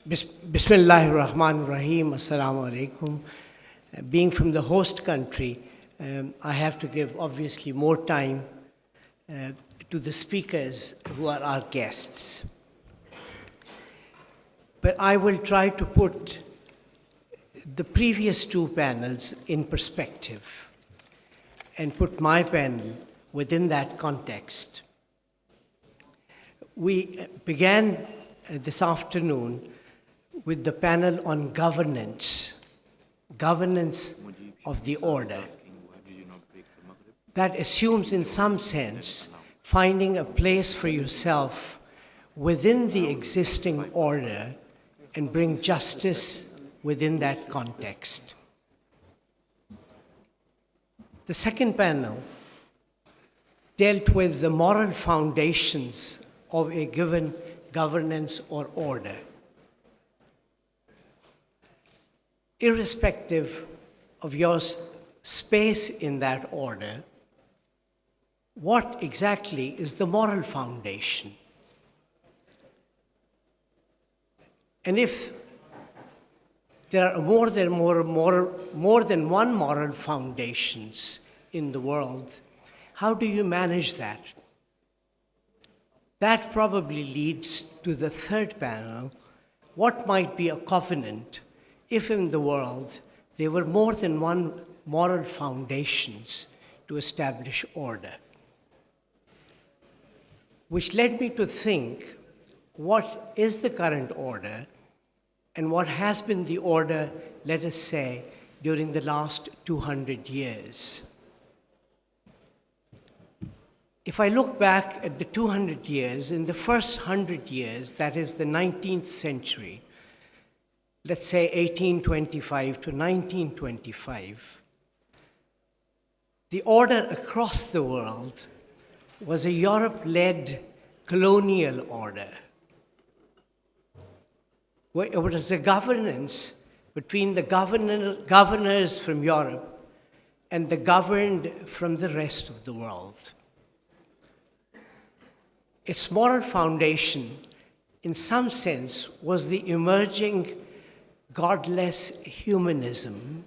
Bismillahir Rahmanir Rahim. Assalamu alaikum. Being from the host country, I have to give obviously more time to the speakers who are our guests. But I will try to put the previous two panels in perspective and put my panel within that context. We began this afternoon with the panel on governance of the order. That assumes, in some sense, finding a place for yourself within the existing order and bring justice within that context. The second panel dealt with the moral foundations of a given governance or order. Irrespective of your space in that order, what exactly is the moral foundation? And if there are more than one moral foundations in the world, how do you manage that? That probably leads to the third panel. What might be a covenant if in the world there were more than one moral foundations to establish order? Which led me to think, what is the current order and what has been the order, let us say, during the last 200 years? If I look back at the 200 years, in the first 100 years, that is the 19th century, let's say 1825 to 1925, the order across the world was a Europe-led colonial order, where it was a governance between the governors from Europe and the governed from the rest of the world. Its moral foundation, in some sense, was the emerging godless humanism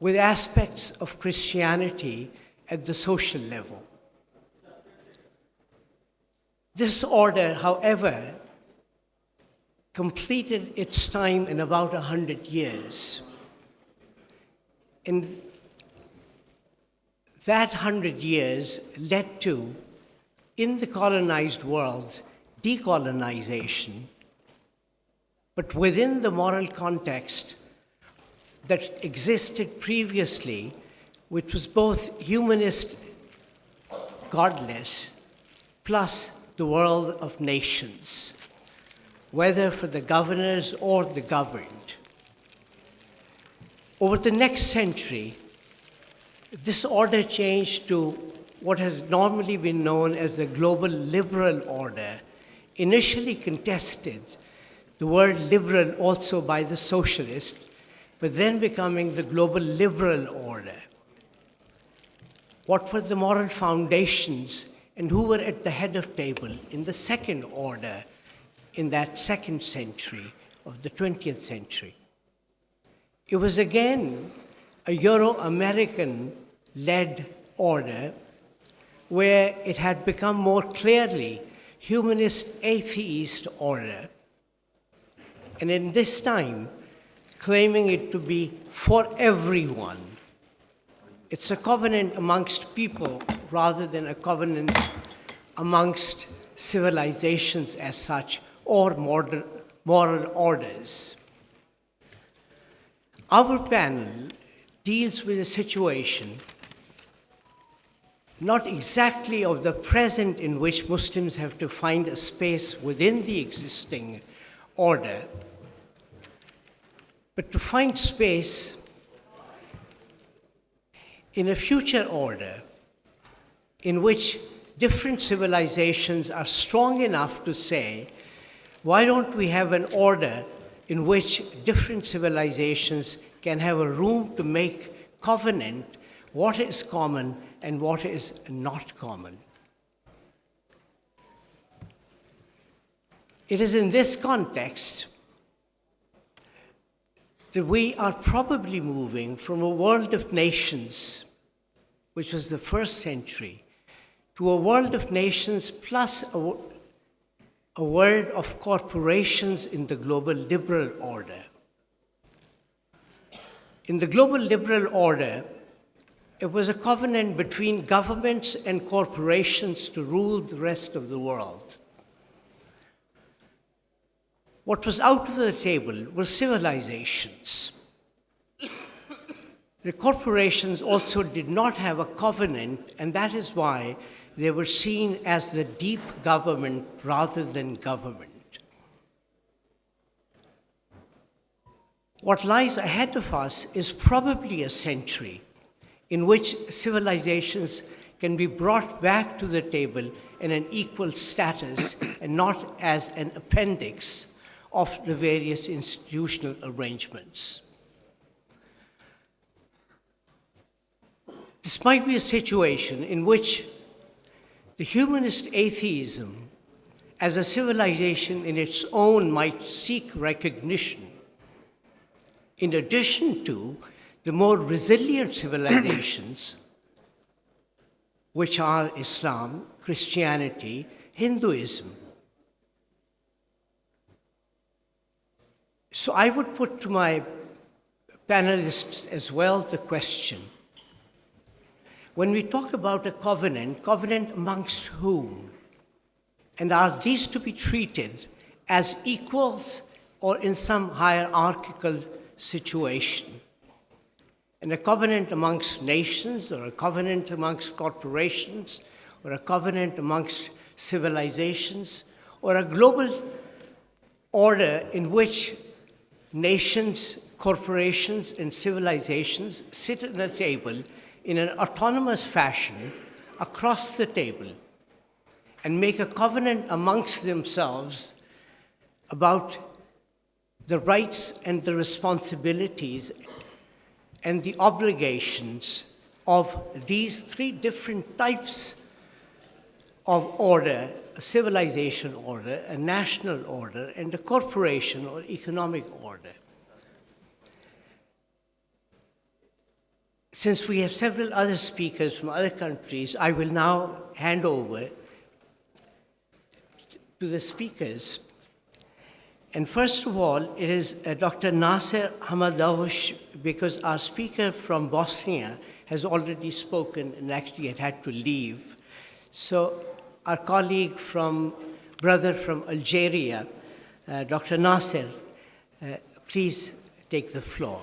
with aspects of Christianity at the social level. This order, however, completed its time in about 100 years. And that 100 years led to, in the colonized world, decolonization, but within the moral context that existed previously, which was both humanist, godless, plus the world of nations, whether for the governors or the governed. Over the next century, this order changed to what has normally been known as the global liberal order, initially contested, the word liberal also by the socialists, but then becoming the global liberal order. What were the moral foundations and who were at the head of table in the second order in that second century of the 20th century? It was again a Euro-American led order where it had become more clearly humanist atheist order. And in this time, claiming it to be for everyone. It's a covenant amongst people rather than a covenant amongst civilizations as such or moral orders. Our panel deals with a situation not exactly of the present in which Muslims have to find a space within the existing order, but to find space in a future order in which different civilizations are strong enough to say, why don't we have an order in which different civilizations can have a room to make covenant what is common and what is not common. It is in this context that we are probably moving from a world of nations, which was the first century, to a world of nations plus a world of corporations in the global liberal order. In the global liberal order, it was a covenant between governments and corporations to rule the rest of the world. What was out of the table were civilizations. The corporations also did not have a covenant, and that is why they were seen as the deep government rather than government. What lies ahead of us is probably a century in which civilizations can be brought back to the table in an equal status and not as an appendix of the various institutional arrangements. This might be a situation in which the humanist atheism as a civilization in its own might seek recognition, in addition to the more resilient civilizations, which are Islam, Christianity, Hinduism. So I would put to my panelists as well the question, when we talk about a covenant amongst whom? And are these to be treated as equals or in some hierarchical situation? And a covenant amongst nations, or a covenant amongst corporations, or a covenant amongst civilizations, or a global order in which nations, corporations, and civilizations sit at a table in an autonomous fashion across the table and make a covenant amongst themselves about the rights and the responsibilities and the obligations of these three different types of order: a civilization order, a national order, and a corporation or economic order. Since we have several other speakers from other countries, I will now hand over to the speakers. And first of all, it is Dr. Nasser Hamadaush, because our speaker from Bosnia has already spoken and actually had to leave. So our colleague brother from Algeria, Dr. Nasser, please take the floor.